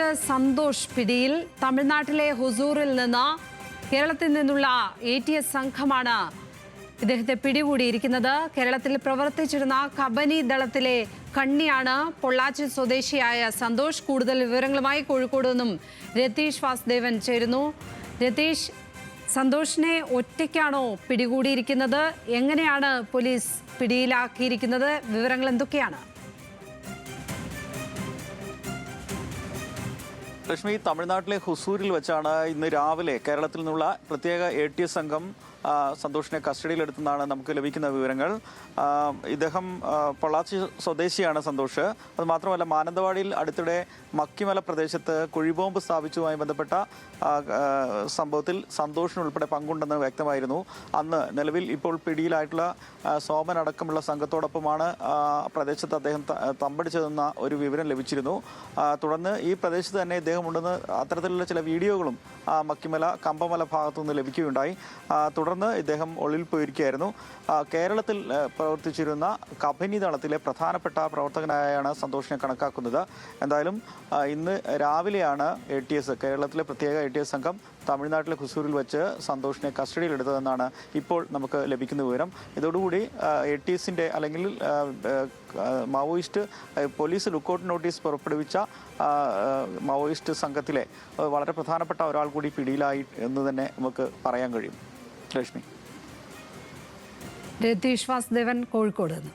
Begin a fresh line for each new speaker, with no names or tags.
Maoist Santhosh പിടിയിൽ. തമിഴ്നാട്ടിലെ ഹുസൂറിൽ നിന്ന് കേരളത്തിൽ നിന്നുള്ള ATS സംഘമാണ് ഇദ്ദേഹത്തെ പിടികൂടിയിരിക്കുന്നത്. കേരളത്തിൽ പ്രവർത്തിച്ചിരുന്ന കബനി ദളത്തിലെ കണ്ണിയാണ് പൊള്ളാച്ചി സ്വദേശിയായ സന്തോഷ്. കൂടുതൽ വിവരങ്ങളുമായി കോഴിക്കോട് നിന്നും രതീഷ് വാസുദേവൻ ചേരുന്നു. രതീഷ്, സന്തോഷിനെ ഒറ്റയ്ക്കാണോ പിടികൂടിയിരിക്കുന്നത്? എങ്ങനെയാണ് പോലീസ് പിടിയിലാക്കിയിരിക്കുന്നത്? വിവരങ്ങൾ എന്തൊക്കെയാണ്?
ലക്ഷ്മി, തമിഴ്നാട്ടിലെ ഹുസൂരിൽ വെച്ചാണ് ഇന്ന് രാവിലെ കേരളത്തിൽ നിന്നുള്ള പ്രത്യേക ATS സംഘം സന്തോഷിനെ കസ്റ്റഡിയിലെടുത്തെന്നാണ് നമുക്ക് ലഭിക്കുന്ന വിവരങ്ങൾ. ഇദ്ദേഹം പൊള്ളാച്ചി സ്വദേശിയാണ് സന്തോഷ്. അതുമാത്രമല്ല, മാനന്തവാടിയിൽ അടുത്തിടെ മക്കിമല പ്രദേശത്ത് കുഴിബോംബ് സ്ഥാപിച്ചതുമായി ബന്ധപ്പെട്ട സംഭവത്തിൽ സന്തോഷിനുൾപ്പെടെ പങ്കുണ്ടെന്ന് വ്യക്തമായിരുന്നു. അന്ന് നിലവിൽ ഇപ്പോൾ പിടിയിലായിട്ടുള്ള സോമൻ അടക്കമുള്ള സംഘത്തോടൊപ്പമാണ് പ്രദേശത്ത് അദ്ദേഹം തമ്പടിച്ചതെന്ന ഒരു വിവരം ലഭിച്ചിരുന്നു. തുടർന്ന് ഈ പ്രദേശത്ത് തന്നെ ഇദ്ദേഹമുണ്ടെന്ന് അത്തരത്തിലുള്ള ചില വീഡിയോകളും മക്കിമല കമ്പമല ഭാഗത്തുനിന്ന് ലഭിക്കുകയുണ്ടായി. തുടർന്ന് ഇദ്ദേഹം ഒളിവിൽ പോയിരിക്കുകയായിരുന്നു. കേരളത്തിൽ പ്രവർത്തിച്ചിരുന്ന കബനി ദളത്തിലെ പ്രധാനപ്പെട്ട പ്രവർത്തകനായാണ് സന്തോഷിനെ കണക്കാക്കുന്നത്. എന്തായാലും ഇന്ന് രാവിലെയാണ് കേരളത്തിലെ പ്രത്യേക ATS സംഘം തമിഴ്നാട്ടിലെ ഹുസൂരിൽ വെച്ച് സന്തോഷിനെ കസ്റ്റഡിയിലെടുത്തതെന്നാണ് ഇപ്പോൾ നമുക്ക് ലഭിക്കുന്ന വിവരം. ഇതോടുകൂടി ATSന്റെ അല്ലെങ്കിൽ മാവോയിസ്റ്റ് പോലീസ് ലുക്കൌട്ട് നോട്ടീസ് പുറപ്പെടുവിച്ച മാവോയിസ്റ്റ് സംഘത്തിലെ വളരെ പ്രധാനപ്പെട്ട ഒരാൾ കൂടി പിടിയിലായി എന്ന് തന്നെ നമുക്ക് പറയാൻ കഴിയും. ലക്ഷ്മി.
രതീഷ് വാസുദേവൻ, കോഴിക്കോട് നിന്ന്.